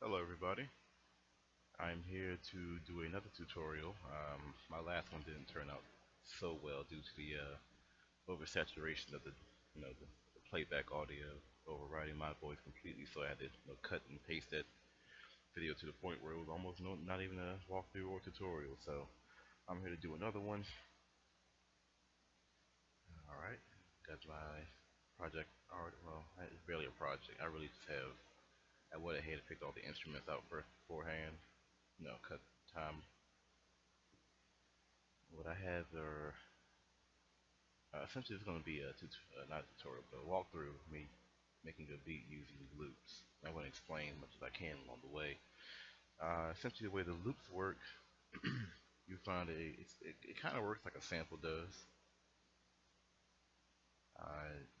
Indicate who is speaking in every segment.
Speaker 1: Hello everybody, I'm here to do another tutorial. My last one didn't turn out so well due to the oversaturation of the playback audio overriding my voice completely, so I had to cut and paste that video to the point where it was almost not even a walkthrough or tutorial. So I'm here to do another one. Alright, got my project art. Well, it's barely a project. I really just have, I went ahead and picked all the instruments out first beforehand. Cut time. What I have are essentially it's going to be not a tutorial, but a walkthrough of me making a beat using loops. I want to explain as much as I can along the way. Essentially, the way the loops work, you find it kind of works like a sample does.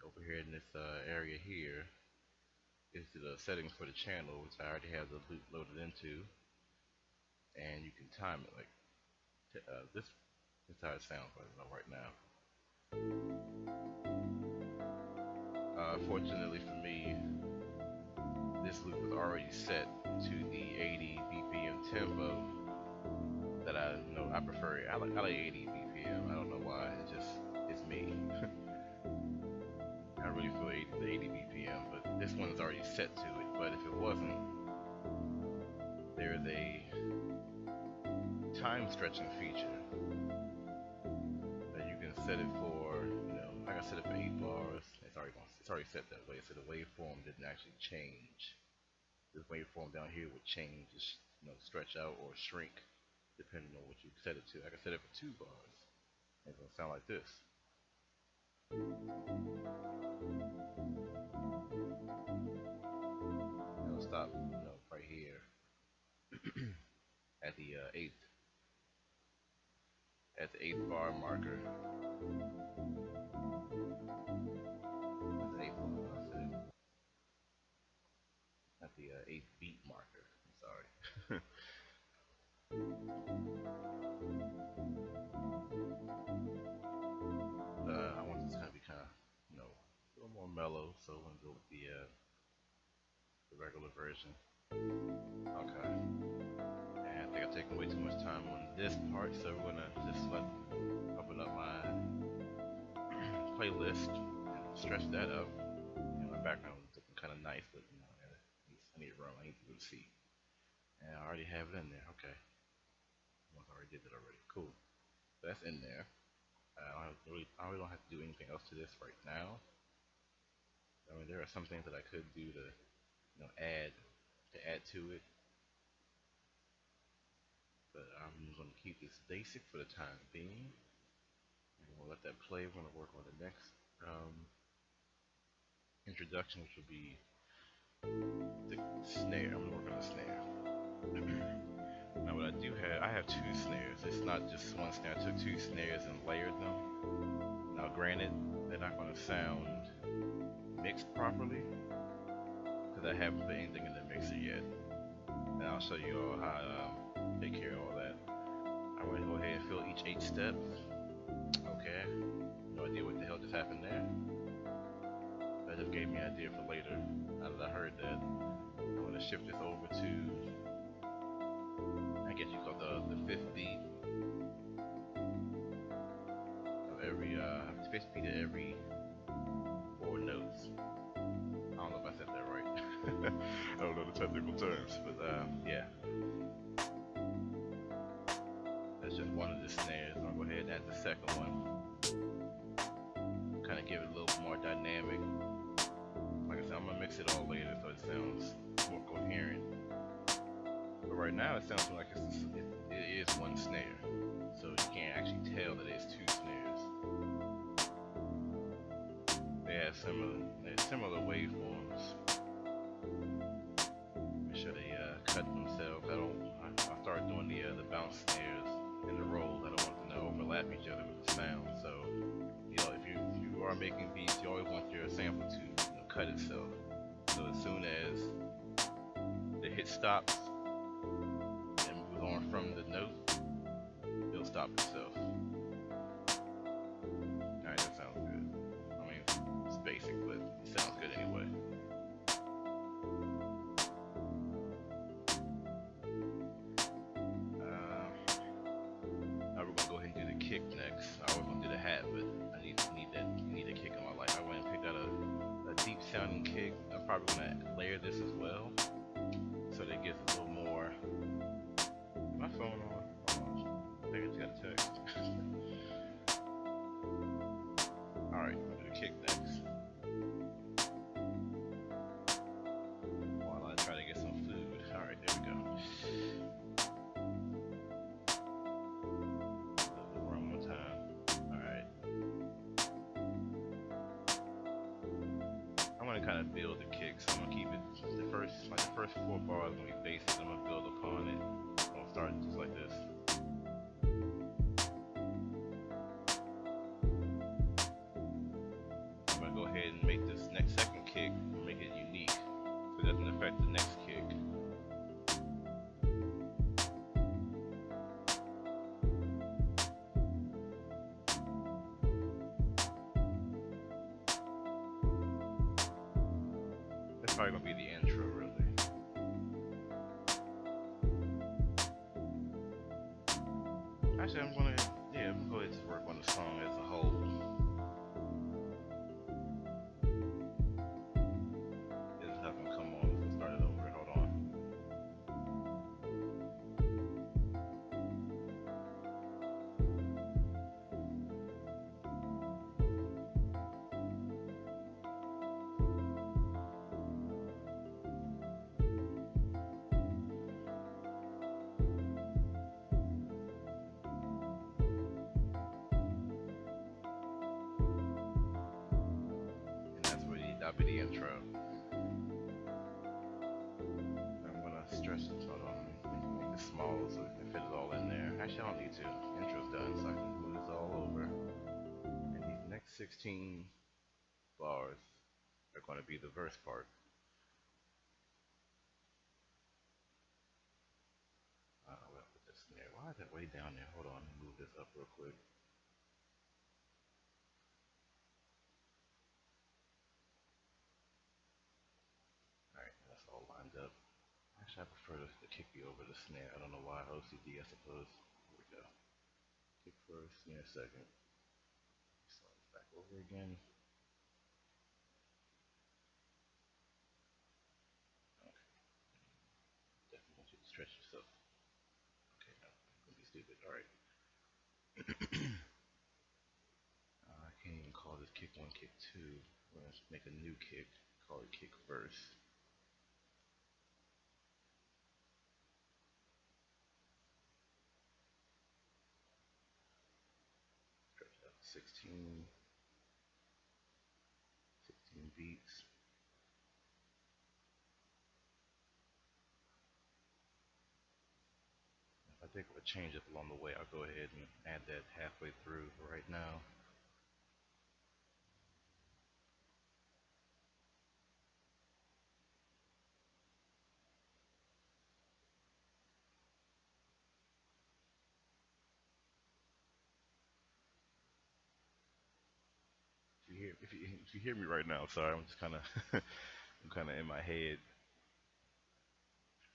Speaker 1: Over here in this area here is the settings for the channel, which I already have the loop loaded into, and you can time it like this. This is how it sounds right now. Fortunately for me, this loop was already set to the 80 BPM tempo that I prefer. I like 80 BPM. I don't know why. It's me. I really feel the 80 BPM, but this one is already set to it. But if it wasn't, there's a time stretching feature that you can set it for. Like I set it for 8 bars. It's already set that way, so the waveform didn't actually change. This waveform down here would change, stretch out or shrink depending on what you set it to. I can set it for 2 bars. It's gonna sound like this. It'll stop, right here at the eighth bar marker. At the eighth one, I said at the eighth beat marker. I'm sorry. I want this to be kind of, a little more mellow, so I'm gonna go with the regular version. Okay. And I think I've taken way too much time on this part, so we're gonna just open up my playlist and stretch that up. My background is looking kind of nice, but I need room. I need to see. And I already have it in there. Okay. I already did that already. Cool. So that's in there. I really don't have to do anything else to this right now. I mean, there are some things that I could do to, add to it, but I'm going to keep this basic for the time being. We'll let that play. We're going to work on the next introduction, which will be the snare. I'm going to work on the snare. Now, what I have 2 snares. It's not just one snare. I took 2 snares and layered them. Now, granted, they're not going to sound mixed properly because I haven't put anything in the mixer yet. And I'll show you all how to take care of all that. I'm going to go ahead and fill each 8 steps. Okay. No idea what the hell just happened there. That just gave me an idea for later. Now that I heard that, I'm going to shift this over to, I guess you call the 5th beat of every 5th beat of every 4 notes. I don't know if I said that right. I don't know the technical terms, but yeah. That's just one of the snares. I'll go ahead and add the second one. Kind of give it a little more dynamic. Like I said, I'm gonna mix it all later so it sounds more coherent. But right now it sounds like it is one snare, so you can't actually tell that it's 2 snares. They have similar waveforms. Make sure they cut themselves. I start doing the bounce snares and the rolls. I don't want them to overlap each other with the sound. So if you are making beats, you always want your sample to cut itself. So as soon as the hit stops and moves on from the note, it'll stop itself. Alright, that sounds good. I mean, it's basic, but it sounds good anyway. second kick, I'm probably gonna layer this as well, so that it gets a little more. My phone on. Hold on. I think it's got a text. All right, I'm gonna do the kick next. While I try to get some food. All right, there we go. One more time. All right. I'm gonna kind of build the kick, so I'm gonna keep it the first four bars when we base it. I'm gonna build upon it. I'm gonna start just like this. I'm gonna go ahead and make this next second kick, make it unique, so it doesn't affect the next kick. That's probably gonna be the intro, really. Actually, I'm gonna go ahead and work on the song as a whole. It's not gonna come on. Let's start it over. Hold on. And that'll be the intro. I'm gonna stretch this. Hold on. Make this small so we can fit it all in there. Actually, I don't need to. Intro's done, so I can move this all over. And these next 16 bars are going to be the verse part. Where I put this in there. Why is that way down there? Hold on, let me move this up real quick. Alright, that's all lined up. Actually, I prefer the kick be over the snare. I don't know why. OCD, I suppose. Here we go. Kick first, snare second. Start back over again. Okay. Definitely want you to stretch yourself. Okay, no, I'm gonna be stupid. Alright. I can't even call this kick one, kick two. We're gonna make a new kick. Call it kick first. Stretch out 16 beats. If I think of a change up along the way, I'll go ahead and add that halfway through. But right now, if you hear me right now, sorry, I'm just kind of I'm kind of in my head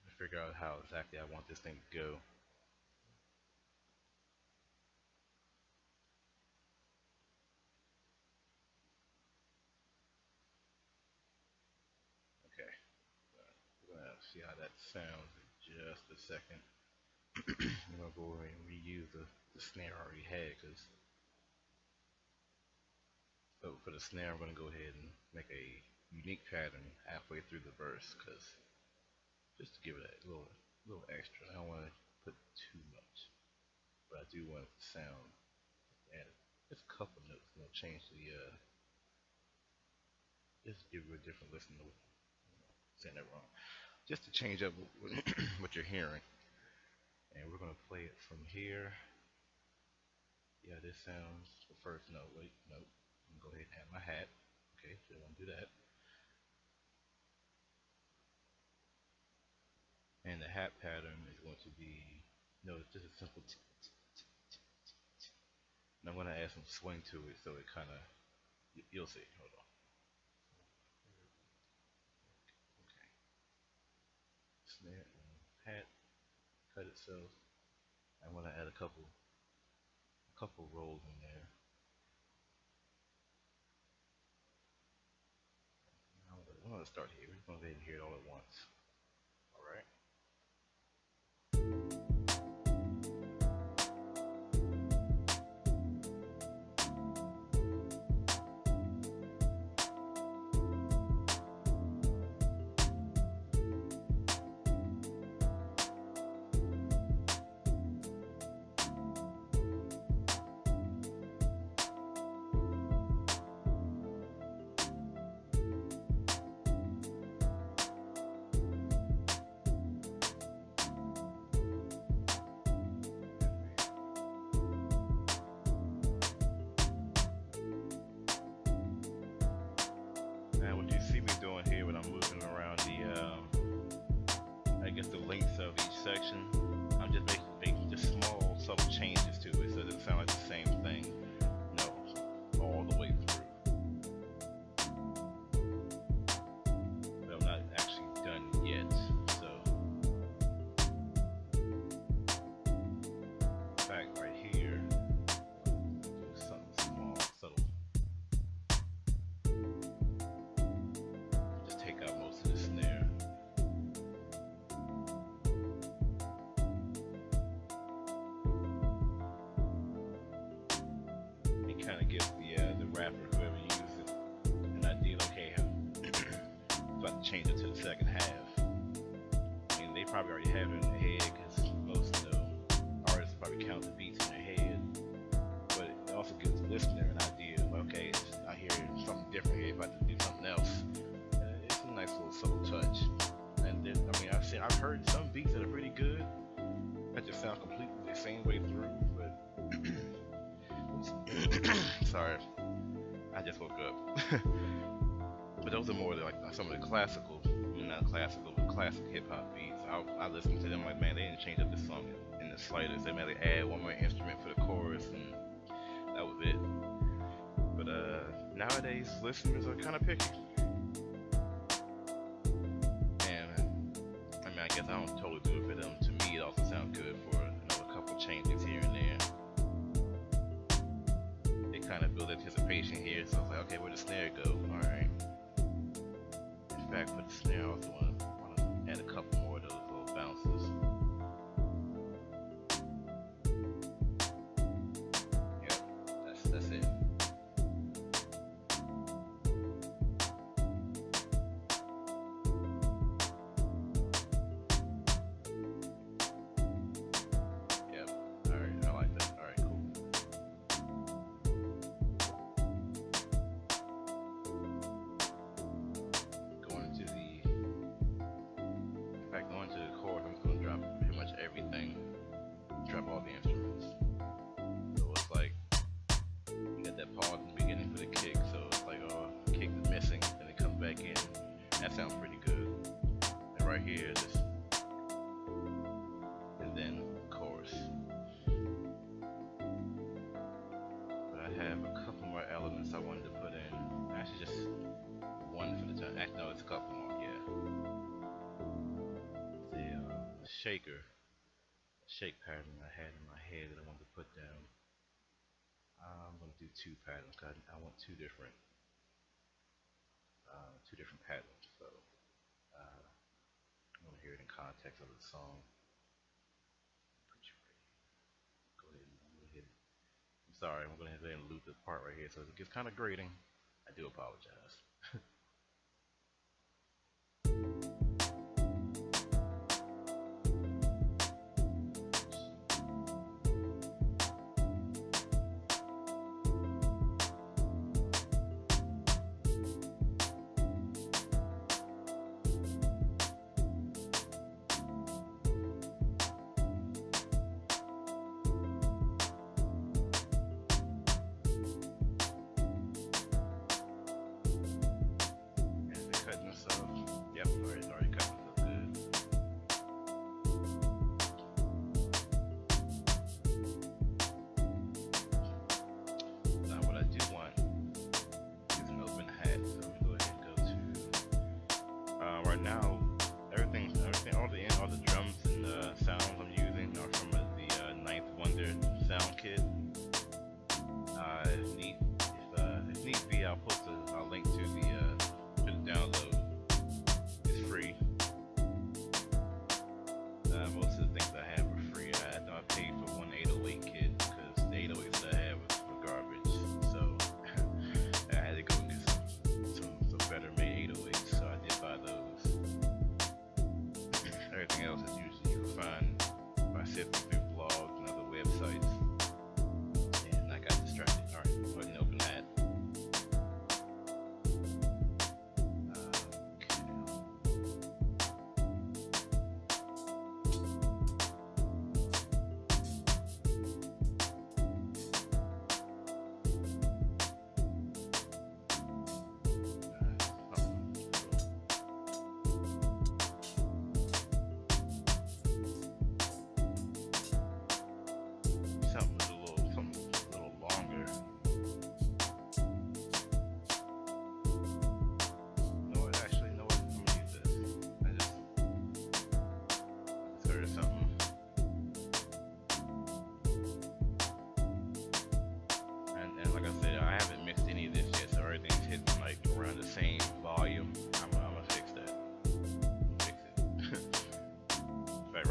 Speaker 1: to figure out how exactly I want this thing to go. Okay, we're gonna see how that sounds in just a second. I'm gonna go over and reuse the snare I already had, because so for the snare, I'm gonna go ahead and make a unique pattern halfway through the verse, because just to give it a little extra. I don't want to put too much, but I do want it to sound add just a couple notes. You know, change the just give you a different listen to saying that wrong. Just to change up what you're hearing. And we're gonna play it from here. Yeah, this sounds the first note. Wait, nope. I'm gonna go ahead and add my hat. Okay, so I want to do that. And the hat pattern is going to be no, it's just a simple. And I'm gonna add some swing to it, so it kind of you'll see. Hold on. Okay. Snare hat cut itself. I want to add a couple rolls in there. want to start here. We're going to go ahead and hear it all at once. All right. Now, what you see me doing here when I'm moving around I guess the length of each section, I'm just making just small, subtle changes to it, so it doesn't sound like the same thing, all the way through. But I'm not actually done yet, so in fact, right here, do something small, subtle. Just take out most of the snare. It kind of gives the rapper, whoever uses it, an idea. Okay, about to change it to the second half. I mean, they probably already have it in their head because most artists probably count the beats in their head. But it also gives the listener an idea of, okay, I hear something different here, about to do something else. It's a nice little subtle touch. And then, I mean, I've heard some beats that are pretty good that just sound completely the same way through, but sorry, I just woke up. But those are more like some of the classical, not classical, but classic hip hop beats. I listen to them like, man, they didn't change up this song in the slightest. They merely add one more instrument for the chorus, and that was it. But nowadays, listeners are kind of picky. And I mean, I guess I don't totally do it for them. To me, it also sounds good for a couple changes here and there. They kind of build anticipation here, so I was like, okay, where'd the snare go? All right. In fact, for the snare, I also want to add a couple more of those little bounces. Yep, that's it. Yep. All right, I like that. All right, cool. Going to the chorus, I'm just going to drop pretty much everything, drop all the instruments. So it's like, you got that pause in the beginning for the kick, so it's like, oh, kick is missing, and it comes back in. That sounds pretty good. And right here, just, and then chorus. But I have a couple more elements I wanted to put in. Actually, just one for the time. Actually, no, it's a couple more, yeah. Shake pattern I had in my head that I wanted to put down. I'm going to do two patterns because I want two different patterns. So I'm going to hear it in context of the song. Put you right here. Go ahead and hit it. I'm sorry, I'm going to go ahead and loop this part right here, so if it gets kind of grating, I do apologize.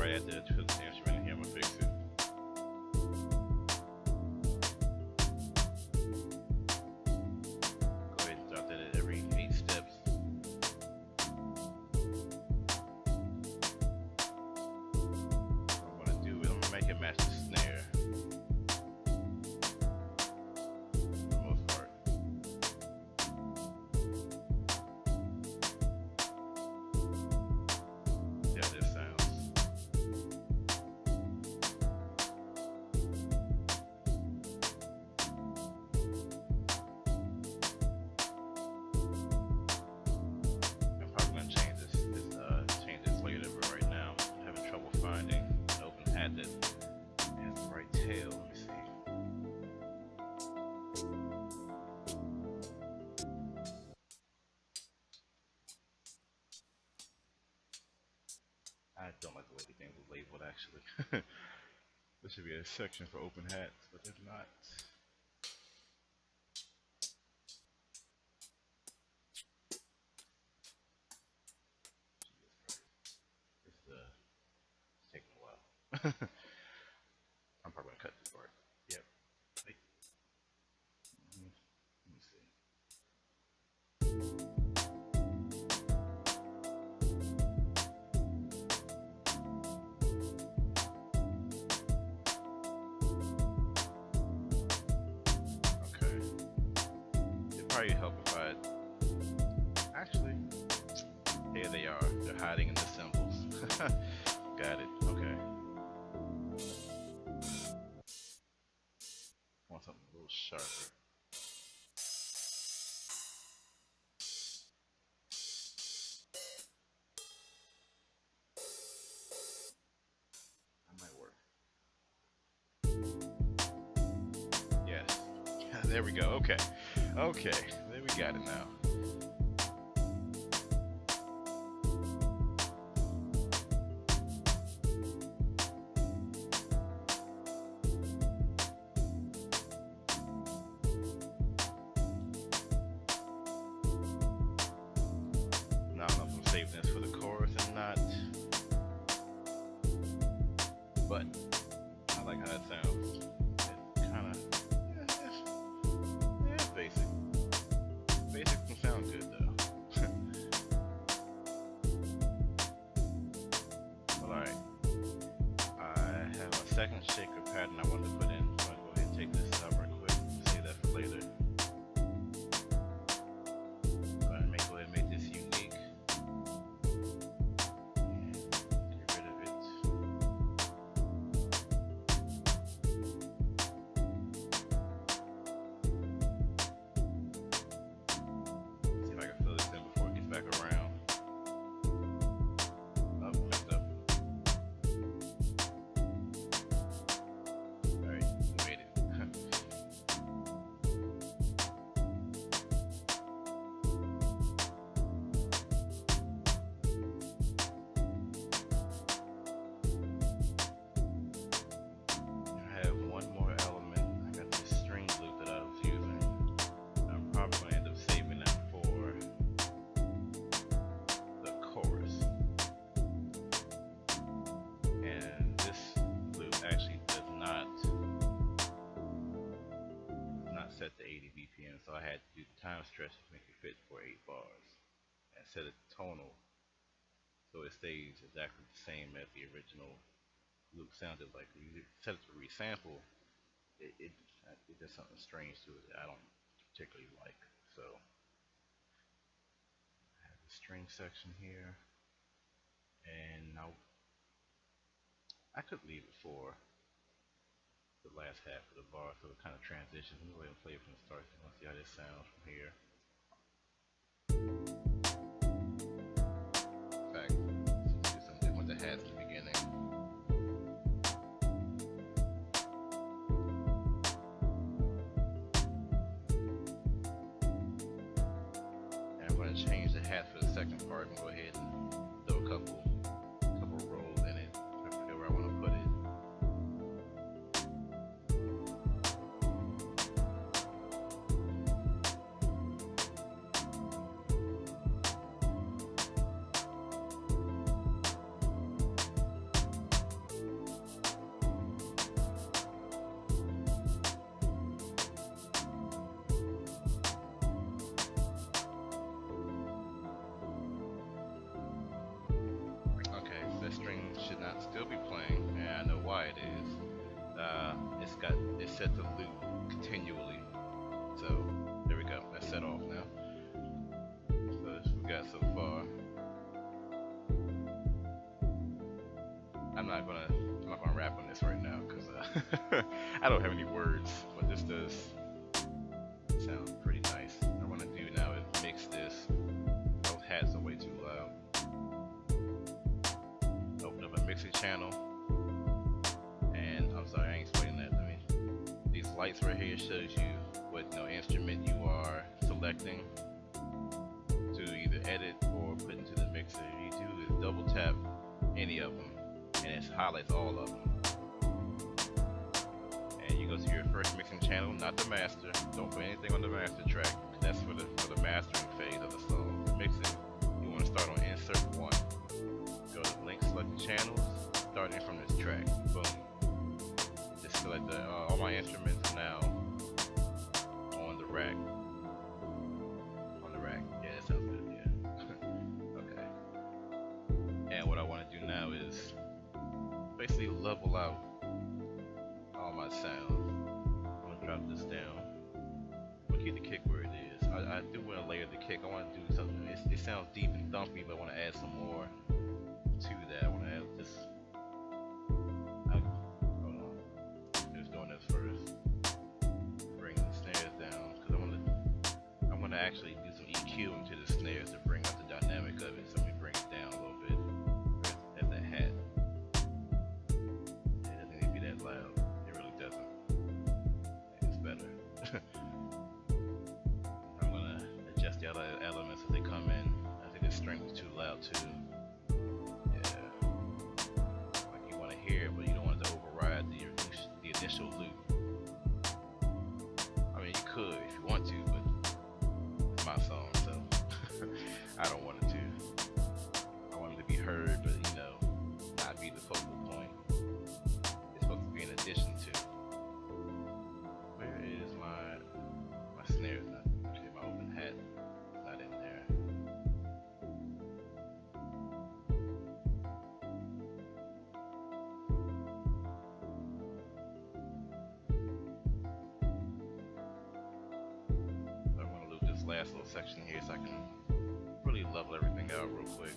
Speaker 1: right after the put the instrument in here. I'm gonna fix it. Go ahead and drop that at every 8 steps. What I'm gonna do is I'm gonna make it match the snare. For the most part. See how this sounds. I'm probably gonna change this later, but right now I'm having trouble finding an open hat that has the right tail. Let me see. I don't like the way the things are labeled actually. There should be a section for open hats, but there's not. It's taking a while. I'm probably gonna cut this part. Yep. Wait. Let me see. Okay. It'd probably help if I actually. Here they are. They're hiding in the symbols. Got it. Okay. Want something a little sharper. That might work. Yes. There we go. Okay. Okay. There we got it now. Now I don't know if I'm saving this for the chorus or not, but I like how it sounds. It kind of, yeah, it's basic. Basic can sound good though. Well, alright. I have a second shaker pattern I want to put in. So I'm going to go ahead and take this out right quick. Save that for later. Go ahead and make this unique. Get rid of it. See if I can fill this in before it gets back around. Oh, messed up. Alright, we made it. I have one more element. I got this string loop that I was using. I'm probably going to end up saving that for the chorus. And this loop actually does not set to 80 BPM, so I had to do time stretches to make it fit for 8 bars and set it tonal so it stays exactly the same as the original loop sounded like. When you set it to resample, it does something strange to it that I don't particularly like. So I have the string section here, and now I could leave it for the last half of the bar so it kind of transitions. Let me go ahead and play it from the start so you can see how this sounds from here. In fact, let's do something with the hats in the beginning. And I'm going to change the hat for the second part and go ahead and throw a couple rolls in it. I forget where I want to put it. still be playing, and I know why it is. It's set to loop continually. So there we go. That's set off now. So this we got so far. I'm not gonna rap on this right now because I don't have any words. But this does sound pretty nice. What I'm gonna do now is mix this. Those hats are way too loud. Open up a mixing channel, and I'm sorry, I ain't explaining that. These lights right here shows you what instrument you are selecting to either edit or put into the mixer. You do is double tap any of them, and it highlights all of them. And you go to your first mixing channel, not the master. Don't put anything on the master track. That's for the mastering phase of the song. The mixing, you want to start on insert 1. Go to link selected channels, starting from this track. Boom. Just select all my instruments now on the rack. On the rack. Yeah, that sounds good. Yeah. Okay. And what I want to do now is basically level out all my sounds. I'm gonna drop this down. I'm gonna keep the kick where it is. I do want to layer the kick. I want to do something. It sounds deep and thumpy, but I want to add some more to that. I want to add this. Hold on. Just doing this first. Bring the snares down because I'm gonna actually do some EQ into the snares to bring out the dynamic of it. So let me bring it down a little bit. At that hat. It doesn't need to be that loud. It really doesn't. It's better. I'm gonna adjust the other elements as they come in. I think the string was too loud too. Yeah. Like you want to hear it, but you don't want it to override the initial loop. I mean, you could if you want to, but it's my song, so I don't want it to. I want it to be heard, but not be the focal point. It's supposed to be an addition to. Where is my snare? Not actually my open hat. Not in there. So I want to loop this last little section here so I can really level everything out real quick.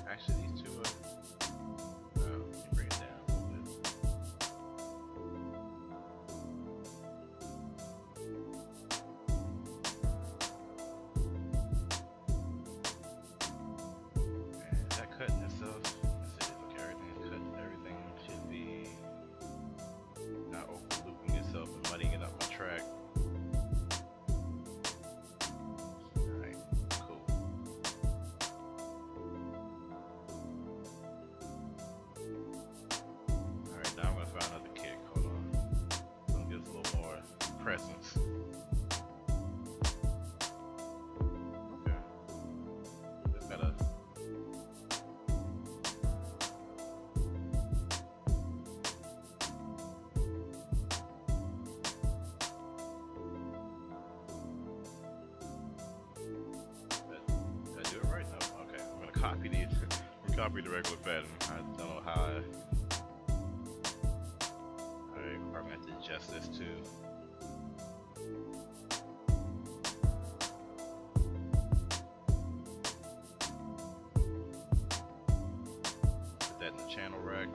Speaker 1: Actually, these two are. Let me bring it down a little bit. And is that cutting itself? Let's see. Okay, everything's cut. Everything should be not over looping itself and muddying it up my track. Alright, cool. Alright, now I'm gonna find another kick. Hold on. It's gonna give us a little more presence. Okay. Just gotta. Did I do it right? No. Okay. I'm gonna copy these. Copy the regular pattern. I don't know how I. Alright, we're probably gonna have to adjust this too. Put that in the channel rack.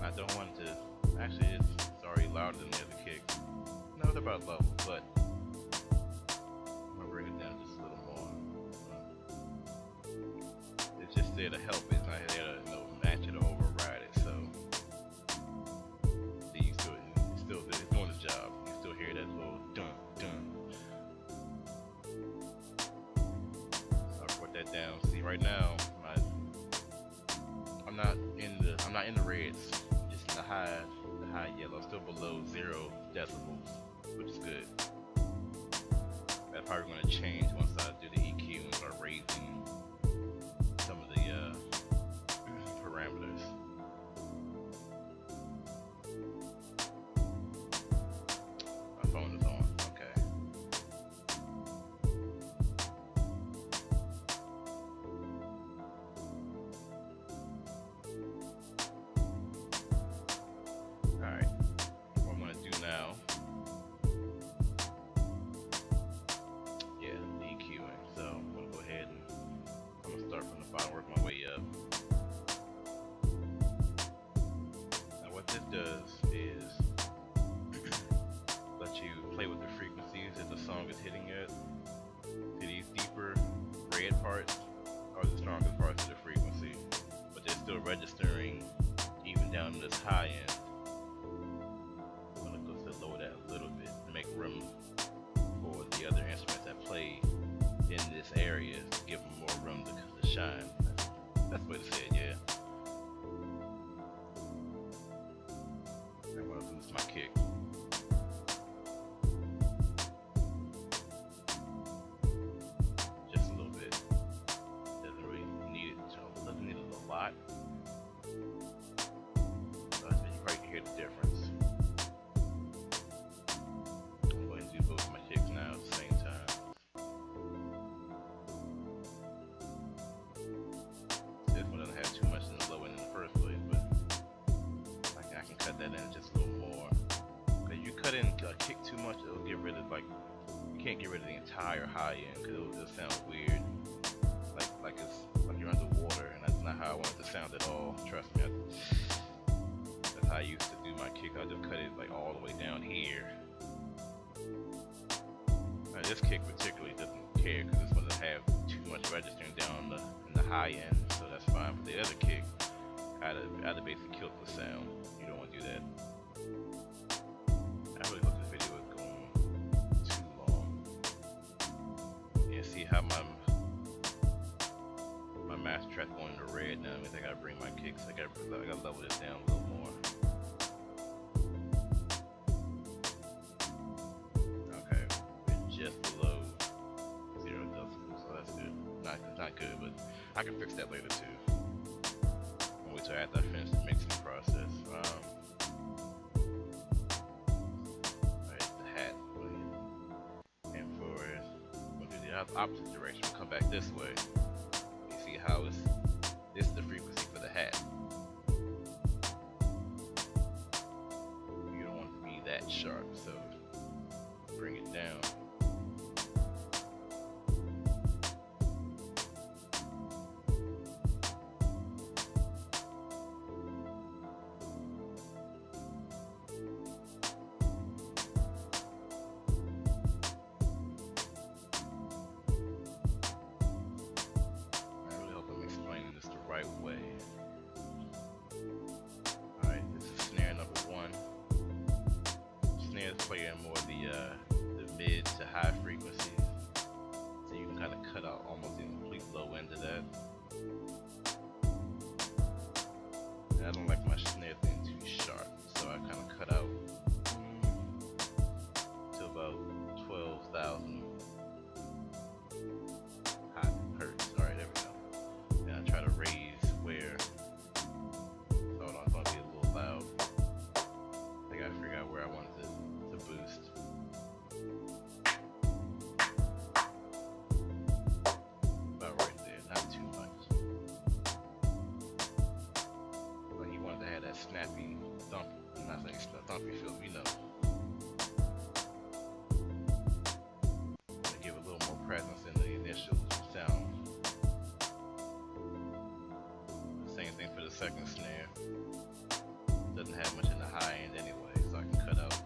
Speaker 1: I don't want to. Actually, it's already louder than the other kick. No, they're about level, but I'm gonna bring it down just a little more. It's just there to help. It's not there to match it or override it. So see, it's doing its job. You still hear that little dun dun. So I'll put that down. See, right now, I'm not in the reds. Just in the high yellow. Still below 0 decibels, which is good. That's probably going to change once I do the EQ and start raising some of the parameters. My phone is on. Okay. parts are the strongest parts of the frequency, but they're still registering even down to this high end. I'm gonna go to lower that a little bit to make room for the other instruments that play in this area to give them more room to shine. That's the way to say it, yeah. I'm gonna boost my kick. Just a little bit. Doesn't really need it. Doesn't need it a lot. So I think you probably can hear the difference. I'm going to do both my kicks now at the same time. This one doesn't have too much in the low end in the first place, but I can cut that in just a little more. Because you cut in a kick too much, it'll get rid of, like, you can't get rid of the entire high end because it'll just sound weird. Like it's like you're underwater, and that's not how I want it to sound at all. Trust me, that's how I used to do my kick. I just cut it like all the way down here. Now this kick particularly doesn't care because this one doesn't have too much registering down in the high end, so that's fine. But the other kick, I'd have basically killed the sound. You don't want to do that. I really hope this video is going too long. Yeah, see how my master track's going to red now. I mean, I gotta bring my kicks. I gotta level this down a little more. Okay, we're just below 0 decibels, so that's good. Not good, but I can fix that later too. I'll wait till after I finish the mixing process. Alright, the hat. And we'll do the opposite direction. We'll come back this way. You see how this is the frequency for the hat. You don't want to be that sharp, so bring it down. Right way. Alright, this is snare number 1. Snares play in more the mid to high frequencies, so you can kind of cut out almost the complete low end of that. And I don't like my snare being too sharp, so I kind of cut out to about 12,000 hertz. Alright, there we go. And I try to raise where, hold on, it's gonna be a little loud. I gotta figure out where I want it to boost. About right there, not too much. Like you wanted to have that snappy thump, I'm not saying thumpy feel, you know. To give a little more presence in the initial sound. Same thing for the second snare. Doesn't have much in the high end anyway, so I can cut out.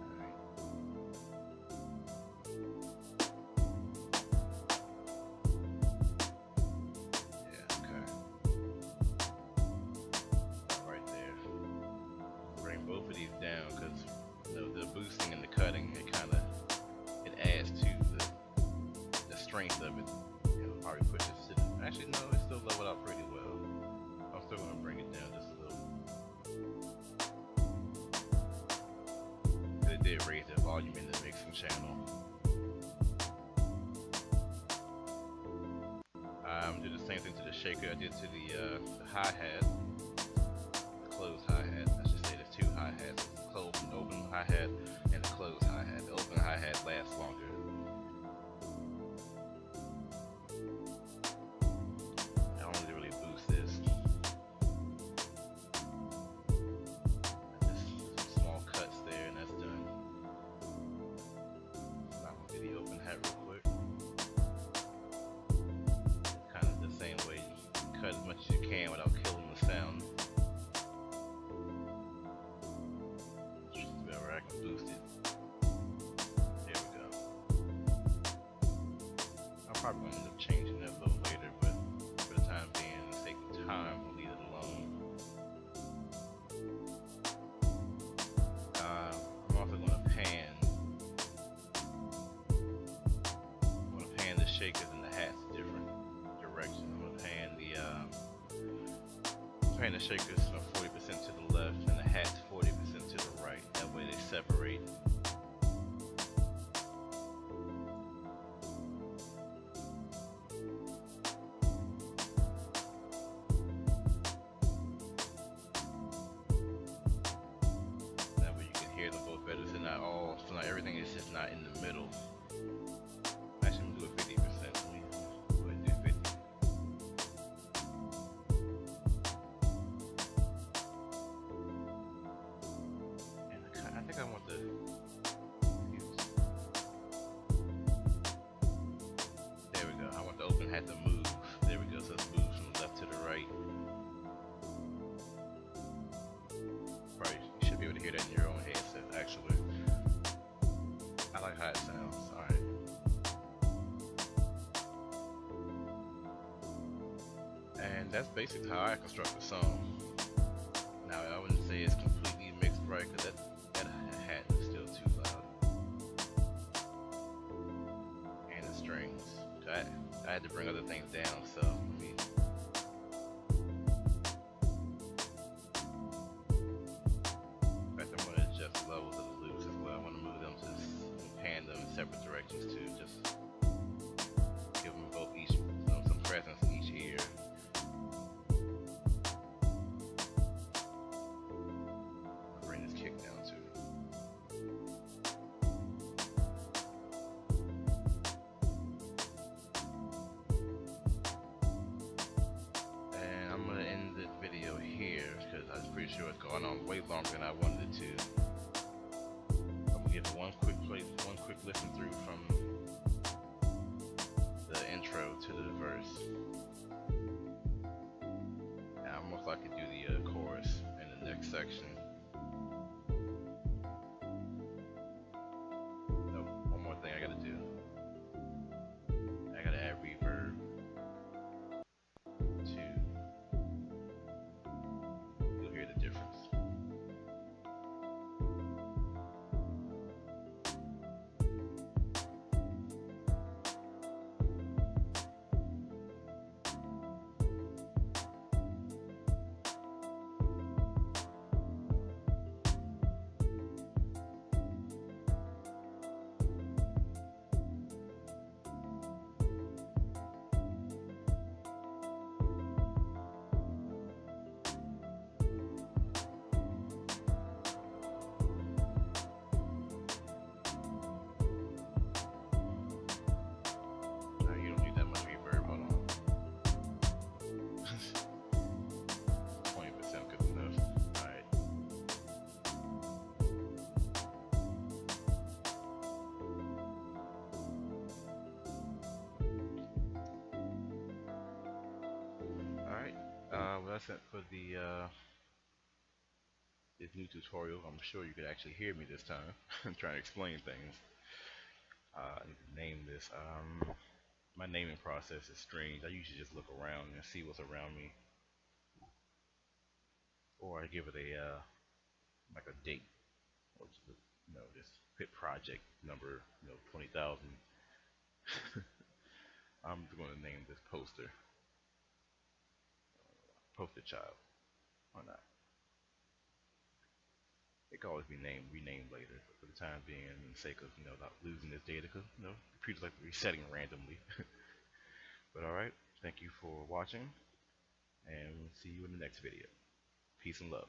Speaker 1: Alright. Yeah, okay. Right there. Bring both of these down because the boosting and the cutting, it adds to the strength of it. Probably pushes to the, actually no, it still leveled out pretty well. I'm still gonna bring it down just a little. It did raise the volume in the mixing channel. Do the same thing to the shaker I did to the hi-hat, the closed hi-hat. I should say there's 2 hi-hats, the closed and open hi-hat and the closed hi-hat. The open hi-hat lasts longer. Cut as much as you can without killing the sound. Just about where I can boost probably gonna end up changing that a little later, but for the time being, for the sake of time, we'll leave it alone. I'm also gonna pan the shakers and the hats different directions. I'm gonna pan the shakers 40% to the left and the hats 40% to the right. That way they separate. That way you can hear them both better. So not everything is just not in the middle. Actually, I'm gonna do it 50%. Let me go ahead and do 50. And I think I want the. There we go. I want the open hat to move. There we go. So it's moves from left to the right. Probably you should be able to hear that in your own headset. Actually, I like how it sounds. All right. And that's basically how I construct the song. Now I wouldn't say it's completely mixed right because that hat is still too loud. And the strings. I had to bring other things down, so let me. In fact, I'm going to adjust the levels of the loops as well. I want to move them to pan them in separate directions too. Just give them both each some presence in each ear. I'll bring this kick down too. And I'm gonna end the video here because I'm pretty sure it's going on way longer than I wanted it to. I'm gonna give it one quick listen through from the intro to the verse. And I'll most likely do the chorus in the next section. No, one more thing I gotta do. I gotta add reverb to. You'll hear the difference. You don't need that much reverb. Hold on. 20% good enough. Alright. Alright. Well, that's it for this new tutorial. I'm sure you could actually hear me this time. I'm trying to explain things. I need to name this. My naming process is strange. I usually just look around and see what's around me, or I give it a like a date, or just, this pit project number, 20,000. I'm going to name this poster child. Why not? It can always be renamed later, but for the time being, in the sake of not losing this data, because computers like resetting randomly. But all right, thank you for watching, and we'll see you in the next video. Peace and love.